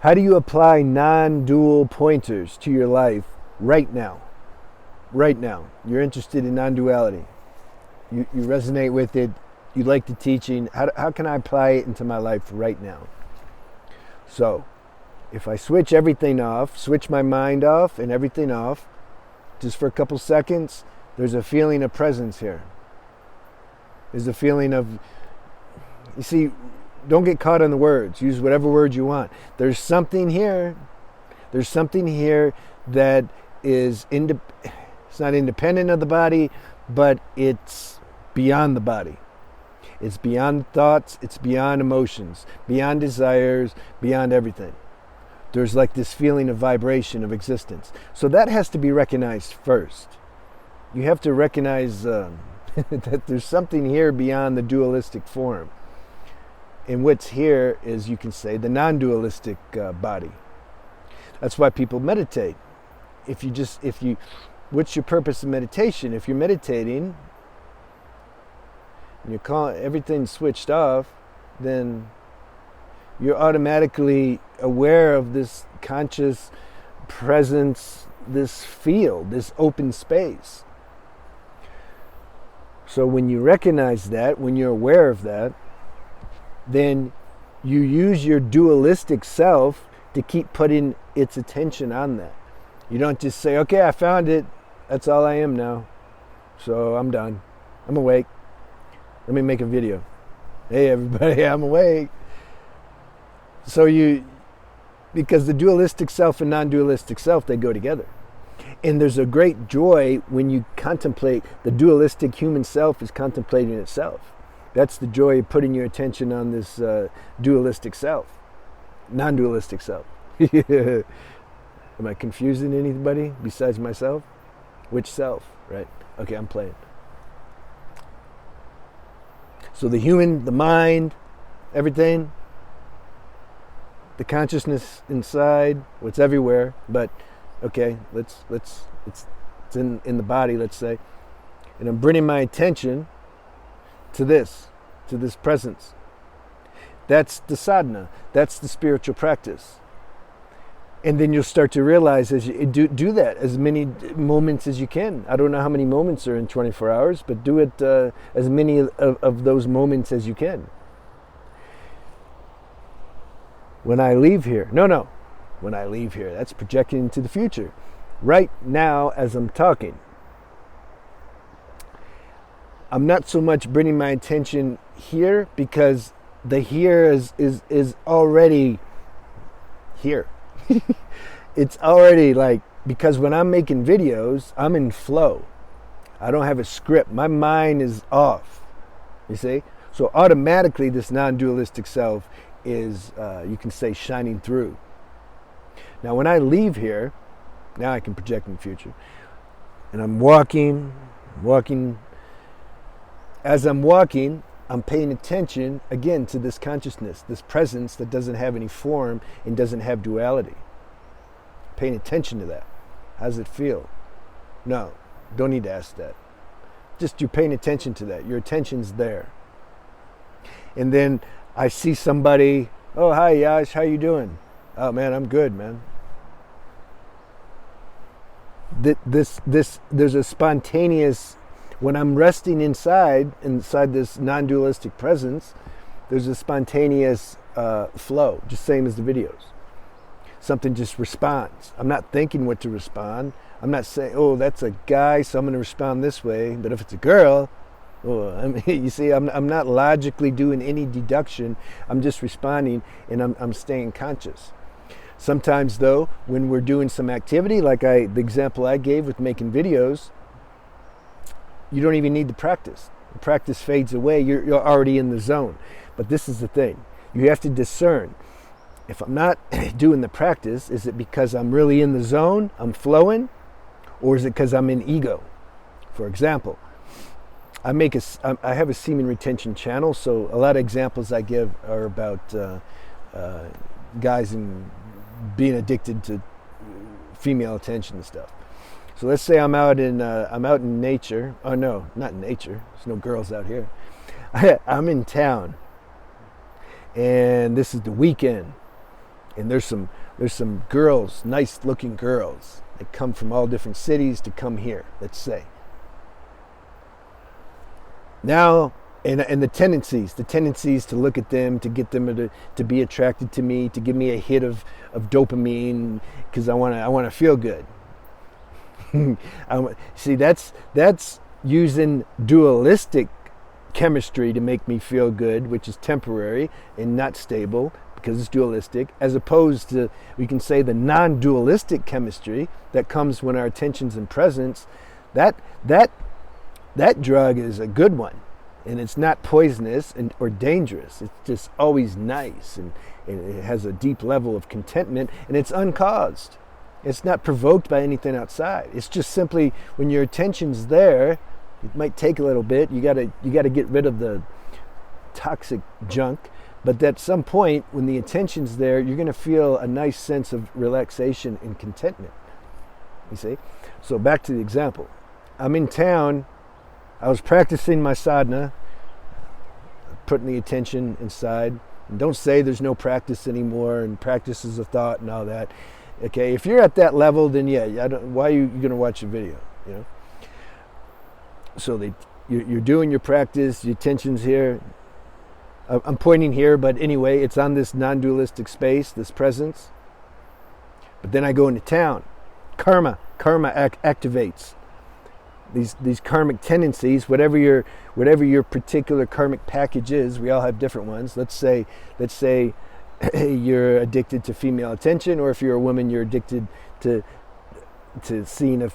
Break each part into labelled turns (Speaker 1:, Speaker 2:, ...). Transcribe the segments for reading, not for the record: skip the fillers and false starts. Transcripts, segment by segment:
Speaker 1: How do you apply non-dual pointers to your life right now? Right now. You're interested in non-duality. You resonate with it. You like the teaching. How can I apply it into my life right now? So, if I switch everything off, switch my mind off and everything off, just for a couple seconds, there's a feeling of presence here. There's a feeling of, you see, don't get caught on the words. Use whatever words you want. There's something here. There's something here that is, it's not independent of the body, but it's beyond the body. It's beyond thoughts. It's beyond emotions, beyond desires, beyond everything. There's like this feeling of vibration of existence. So that has to be recognized first. You have to recognize that there's something here beyond the dualistic form. And what's here is, you can say, the non-dualistic body. That's why people meditate. What's your purpose of meditation? If you're meditating and you call everything switched off, then you're automatically aware of this conscious presence, this field, this open space. So when you recognize that, when you're aware of that, then you use your dualistic self to keep putting its attention on that. You don't just say, okay, I found it. That's all I am now. So I'm done. I'm awake. Let me make a video. Hey, everybody, I'm awake. So because the dualistic self and non-dualistic self, they go together. And there's a great joy when you contemplate, the dualistic human self is contemplating itself. That's the joy of putting your attention on this dualistic self, non-dualistic self. Am I confusing anybody besides myself? Which self, right? Okay, I'm playing. So the human, the mind, everything, the consciousness inside, what's everywhere, but okay, it's in the body, let's say. And I'm bringing my attention to this presence. That's the sadhana. That's the spiritual practice. And then you'll start to realize, as you do that as many moments as you can. I don't know how many moments are in 24 hours, but do it as many of those moments as you can. When I leave here, when I leave here, that's projecting into the future. Right now, as I'm talking, I'm not so much bringing my attention here, because the here is already here. It's already like, because when I'm making videos, I'm in flow. I don't have a script. My mind is off. You see? So automatically this non-dualistic self is, you can say, shining through. Now when I leave here, now I can project in the future. And I'm walking. As I'm walking, I'm paying attention, again, to this consciousness, this presence that doesn't have any form and doesn't have duality. Paying attention to that. How does it feel? No, don't need to ask that. Just you're paying attention to that. Your attention's there. And then I see somebody, oh, hi, Yash, how you doing? Oh, man, I'm good, man. There's a spontaneous, when I'm resting inside this non-dualistic presence, there's a spontaneous flow, just same as the videos. Something just responds. I'm not thinking what to respond. I'm not saying, oh, that's a guy, so I'm going to respond this way. But if it's a girl, you see, I'm not logically doing any deduction. I'm just responding, and I'm staying conscious. Sometimes, though, when we're doing some activity, like the example I gave with making videos, you don't even need to practice. The practice fades away. You're already in the zone. But this is the thing. You have to discern. If I'm not doing the practice, is it because I'm really in the zone, I'm flowing, or is it because I'm in ego? For example, I have a semen retention channel, so a lot of examples I give are about guys and being addicted to female attention and stuff. So let's say I'm out in nature. Oh no, not in nature. There's no girls out here. I'm in town, and this is the weekend. And there's some girls, nice looking girls, that come from all different cities to come here, let's say. Now, and the tendencies to look at them, to get them to be attracted to me, to give me a hit of dopamine, because I want to feel good. See, that's using dualistic chemistry to make me feel good, which is temporary and not stable because it's dualistic, as opposed to, we can say, the non-dualistic chemistry that comes when our attention's in presence. That drug is a good one, and it's not poisonous or dangerous. It's just always nice, and it has a deep level of contentment, and it's uncaused. It's not provoked by anything outside. It's just simply when your attention's there, it might take a little bit. You gotta get rid of the toxic junk, but at some point when the attention's there, you're gonna feel a nice sense of relaxation and contentment. You see? So back to the example. I'm in town. I was practicing my sadhana, putting the attention inside. And don't say there's no practice anymore and practice is a thought and all that. Okay, if you're at that level, then why are you going to watch a video? You know. So you're doing your practice. Your attention's here. I'm pointing here, but anyway, it's on this non-dualistic space, this presence. But then I go into town. Karma activates these karmic tendencies. Whatever your particular karmic package is, we all have different ones. Let's say you're addicted to female attention, or if you're a woman, you're addicted to seeing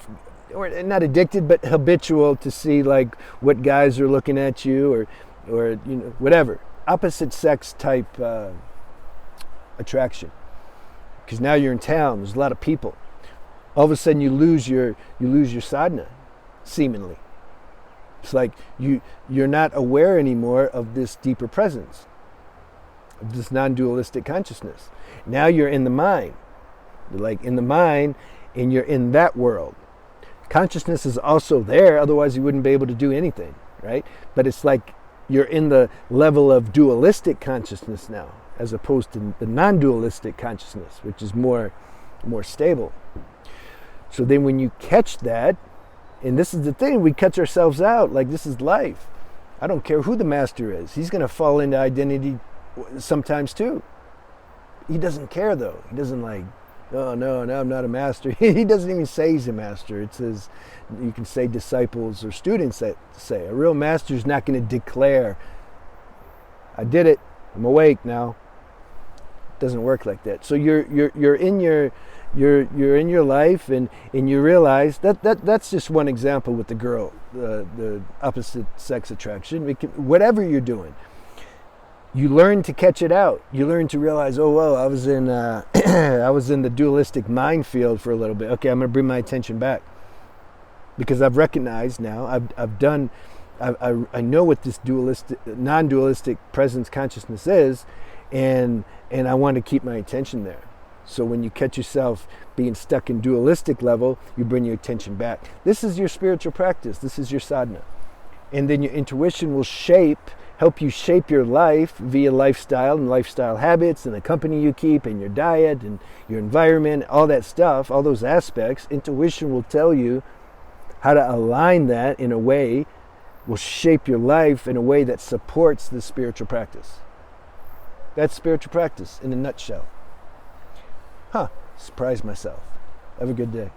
Speaker 1: or not addicted, but habitual to see like what guys are looking at you, or whatever opposite sex type attraction. Because now you're in town, there's a lot of people. All of a sudden you lose your sadhana, seemingly. It's like you're not aware anymore of this deeper presence, of this non-dualistic consciousness. Now you're in the mind. You're like in the mind, and you're in that world. Consciousness is also there, otherwise you wouldn't be able to do anything, right? But it's like you're in the level of dualistic consciousness now, as opposed to the non-dualistic consciousness, which is more stable. So then when you catch that, and this is the thing, we catch ourselves out, like this is life. I don't care who the master is. He's going to fall into identity sometimes too. He doesn't care though. He doesn't like, oh no, I'm not a master. He doesn't even say he's a master. It says, you can say disciples or students that say. A real master is not going to declare, I did it, I'm awake now. It doesn't work like that. So you're in your life, and you realize that's just one example with the girl, the opposite sex attraction. Whatever you're doing, you learn to catch it out. You learn to realize, oh well, I was in the dualistic minefield for a little bit. Okay, I'm going to bring my attention back, because I've recognized now. I know what this non-dualistic presence consciousness is, and I want to keep my attention there. So when you catch yourself being stuck in dualistic level, you bring your attention back. This is your spiritual practice. This is your sadhana. And then your intuition will help you shape your life via lifestyle and lifestyle habits and the company you keep and your diet and your environment, all that stuff, all those aspects. Intuition will tell you how to align that in a way, will shape your life in a way that supports the spiritual practice. That's spiritual practice in a nutshell. Surprised myself. Have a good day.